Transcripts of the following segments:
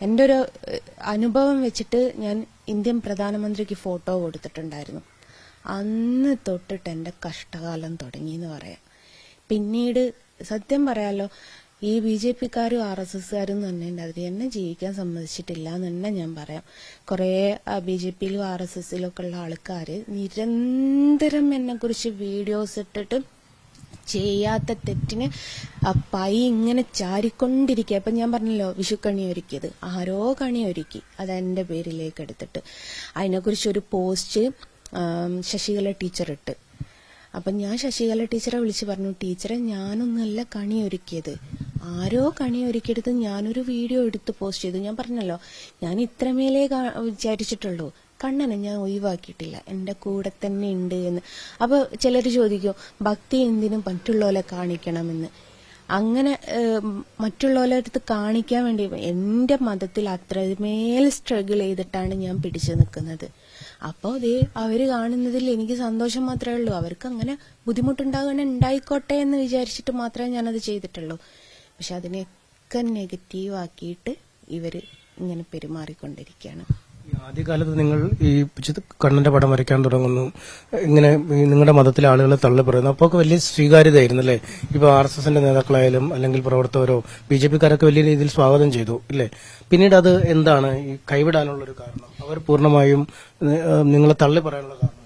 എൻ്റെ ഒരു അനുഭവം വെച്ചിട്ട് ഞാൻ ഇന്ത്യൻ പ്രധാനമന്ത്രിക്ക് ഫോട്ടോ കൊടുത്തിട്ടുണ്ടായിരുന്നു. അന്ന് തൊട്ടിട്ട് എൻ്റെ കഷ്ടകാലം തുടങ്ങി എന്ന് പറയാം. പിന്നീട് സത്യം പറയാലോ, ഈ BJP-ക്കാരും RSS-കാരും തന്നെ അതിൽ എന്നെ ജീവിക്കാൻ സമ്മതിച്ചിട്ടില്ല എന്ന് തന്നെ ഞാൻ പറയാം. കുറേ BJP-യിലും RSS-ലും ഒക്കെ ഉള്ള ആൾക്കാർ നിരന്തരം എന്നെക്കുറിച്ച് വീഡിയോസ് ഇട്ടിട്ട് ചെയ്യാത്ത തെറ്റിന് പൈ ഇങ്ങനെ ചാരിക്കൊണ്ടിരിക്കുക. അപ്പം ഞാൻ പറഞ്ഞല്ലോ, വിഷുക്കണി ഒരുക്കിയത് ആരോ കണി ഒരുക്കി, അത് എൻ്റെ പേരിലേക്ക് എടുത്തിട്ട് അതിനെക്കുറിച്ചൊരു പോസ്റ്റ് ശശികല ടീച്ചർ ഇട്ട്. അപ്പം ഞാൻ ശശികല ടീച്ചറെ വിളിച്ച് പറഞ്ഞു, ടീച്ചറെ ഞാനൊന്നല്ല കണി ഒരുക്കിയത്, ആരോ കണി ഒരുക്കിയെടുത്ത് ഞാനൊരു വീഡിയോ എടുത്ത് പോസ്റ്റ് ചെയ്തു. ഞാൻ പറഞ്ഞല്ലോ, ഞാൻ ഇത്രമേലേ വിചാരിച്ചിട്ടുള്ളൂ, കണ്ണനെ ഞാൻ ഒഴിവാക്കിയിട്ടില്ല, എൻ്റെ കൂടെ തന്നെ ഉണ്ട് എന്ന്. അപ്പോൾ ചിലർ ചോദിക്കും, ഭക്തി എന്തിനും മറ്റുള്ളവരെ കാണിക്കണമെന്ന്. അങ്ങനെ മറ്റുള്ളവരുടെ അടുത്ത് കാണിക്കാൻ വേണ്ടി എൻ്റെ മതത്തിൽ അത്രമേൽ സ്ട്രഗിൾ ചെയ്തിട്ടാണ് ഞാൻ പിടിച്ചു നിൽക്കുന്നത്. അപ്പോൾ അവർ കാണുന്നതിൽ എനിക്ക് സന്തോഷം മാത്രമേ ഉള്ളൂ. അവർക്ക് അങ്ങനെ ബുദ്ധിമുട്ടുണ്ടാകണേ ഉണ്ടായിക്കോട്ടെ എന്ന് വിചാരിച്ചിട്ട് മാത്രമേ ഞാനത് ചെയ്തിട്ടുള്ളൂ. പക്ഷെ അതിനെയൊക്കെ നെഗറ്റീവാക്കിയിട്ട് ഇവർ ഇങ്ങനെ പെരുമാറിക്കൊണ്ടിരിക്കുകയാണ്. ആദ്യകാലത്ത് നിങ്ങൾ ഈ കണ്ണന്റെ പടം വരയ്ക്കാൻ തുടങ്ങുന്നു, ഇങ്ങനെ നിങ്ങളുടെ മതത്തിലെ ആളുകളെ തള്ളി പറയുന്നു, അപ്പോൾ വലിയ സ്വീകാര്യതയായിരുന്നു അല്ലേ? ഇപ്പൊ RSS-ന്റെ നേതാക്കളായാലും അല്ലെങ്കിൽ പ്രവർത്തകരോ BJP-ക്കാരൊക്കെ വലിയ രീതിയിൽ സ്വാഗതം ചെയ്തു ഇല്ലേ? പിന്നീട് അത് എന്താണ് ഈ കൈവിടാനുള്ളൊരു കാരണം? അവർ പൂർണ്ണമായും നിങ്ങളെ തള്ളി പറയാനുള്ള കാരണം?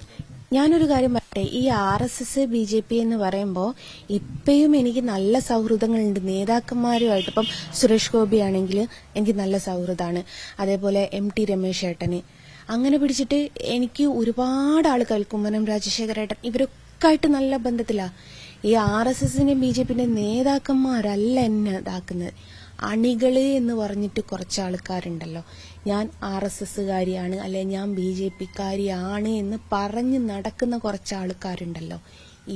ഞാനൊരു കാര്യം പറയട്ടെ, ഈ RSS BJP എന്ന് പറയുമ്പോൾ ഇപ്പോഴും എനിക്ക് നല്ല സൗഹൃദങ്ങളുണ്ട് നേതാക്കന്മാരുമായിട്ട്. ഇപ്പം സുരേഷ് ഗോപി ആണെങ്കിൽ എനിക്ക് നല്ല സൗഹൃദമാണ്, അതേപോലെ MT രമേശ് ഏട്ടന്, അങ്ങനെ പിടിച്ചിട്ട് എനിക്ക് ഒരുപാട് ആൾക്കാർ, കുമ്മനം രാജശേഖരേട്ടൻ, ഇവരൊക്കെ ആയിട്ട് നല്ല ബന്ധത്തിലാണ്. ഈ RSS-ന്റെ BJP-ന്റെ നേതാക്കന്മാരല്ല എന്നെ ഇതാക്കുന്നത്, അണികള് എന്ന് പറഞ്ഞിട്ട് കുറച്ച് ആൾക്കാരുണ്ടല്ലോ. ഞാൻ RSS-കാരിയാണ് അല്ലെ ഞാൻ BJP-കാരിയാണ് എന്ന് പറഞ്ഞ് നടക്കുന്ന കുറച്ച് ആൾക്കാരുണ്ടല്ലോ,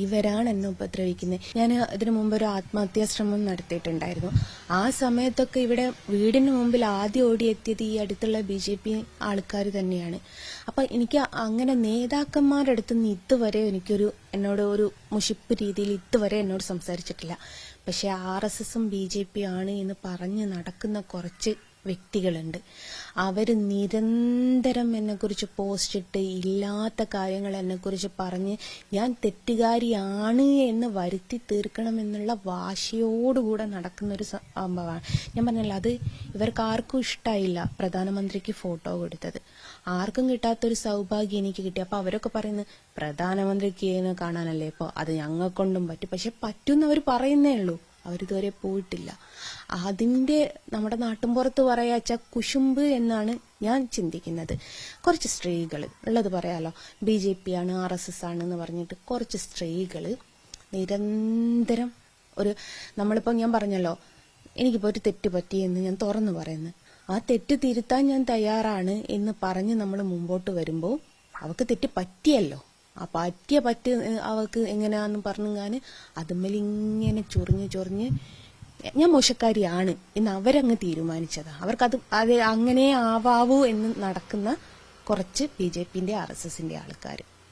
ഇവരാണ് എന്നെ ഉപദ്രവിക്കുന്നത്. ഞാൻ ഇതിനു മുമ്പ് ഒരു ആത്മഹത്യാ ശ്രമം നടത്തിയിട്ടുണ്ടായിരുന്നു. ആ സമയത്തൊക്കെ ഇവിടെ വീടിന് മുമ്പിൽ ആദ്യം ഓടിയെത്തിയത് ഈ അടുത്തുള്ള BJP ആൾക്കാർ തന്നെയാണ്. അപ്പൊ എനിക്ക് അങ്ങനെ നേതാക്കന്മാരുടെ അടുത്ത് നിന്ന് ഇതുവരെ എന്നോട് ഒരു മുഷിപ്പ് രീതിയിൽ ഇതുവരെ എന്നോട് സംസാരിച്ചിട്ടില്ല. പക്ഷെ RSS-ഉം BJP ആണ് എന്ന് പറഞ്ഞ് നടക്കുന്ന കുറച്ച് വ്യക്തികളുണ്ട്. അവർ നിരന്തരം എന്നെക്കുറിച്ച് പോസ്റ്റ് ഇട്ട് ഇല്ലാത്ത കാര്യങ്ങൾ എന്നെക്കുറിച്ച് പറഞ്ഞ് ഞാൻ തെറ്റുകാരിയാണ് എന്ന് വരുത്തി തീർക്കണമെന്നുള്ള വാശിയോടുകൂടെ നടക്കുന്ന ഒരു സംഭവമാണ്. ഞാൻ പറഞ്ഞല്ലോ, അത് ഇവർക്ക് ആർക്കും ഇഷ്ടമായില്ല പ്രധാനമന്ത്രിക്ക് ഫോട്ടോ കൊടുത്തത്. ആർക്കും കിട്ടാത്തൊരു സൗഭാഗ്യം എനിക്ക് കിട്ടി. അപ്പൊ അവരൊക്കെ പറയുന്നത് പ്രധാനമന്ത്രിക്ക് കാണാനല്ലേ, ഇപ്പോൾ അത് ഞങ്ങൾക്കൊണ്ടും പറ്റും. പക്ഷെ പറ്റുന്നവർ പറയുന്നേ ഉള്ളൂ, അവരിതുവരെ പോയിട്ടില്ല. അതിന്റെ നമ്മുടെ നാട്ടിൻപുറത്ത് പറയാച്ച കുശുമ്പ് എന്നാണ് ഞാൻ ചിന്തിക്കുന്നത്. കുറച്ച് സ്ത്രീകൾ ഉള്ളത് പറയാലോ, BJP ആണ് RSS ആണെന്ന് പറഞ്ഞിട്ട് കുറച്ച് സ്ത്രീകൾ നിരന്തരം നമ്മളിപ്പോൾ ഞാൻ പറഞ്ഞല്ലോ, എനിക്കിപ്പോൾ ഒരു തെറ്റ് പറ്റിയെന്ന് ഞാൻ തുറന്നു പറയുന്നു, ആ തെറ്റ് തിരുത്താൻ ഞാൻ തയ്യാറാണ് എന്ന് പറഞ്ഞ് നമ്മൾ മുമ്പോട്ട് വരുമ്പോൾ അവർക്ക് തെറ്റ് പറ്റിയല്ലോ, ആ പറ്റ് അവർക്ക് എങ്ങനെയാന്ന് പറഞ്ഞു അതുമ്മലിങ്ങനെ ചൊറിഞ്ഞ് ഞാൻ മോശക്കാരിയാണ് എന്ന് അവരങ്ങ് തീരുമാനിച്ചതാ. അവർക്കത് അങ്ങനെ ആവാവൂ എന്ന് നടക്കുന്ന കുറച്ച് BJP-ന്റെ RSS-ന്റെ ആൾക്കാർ.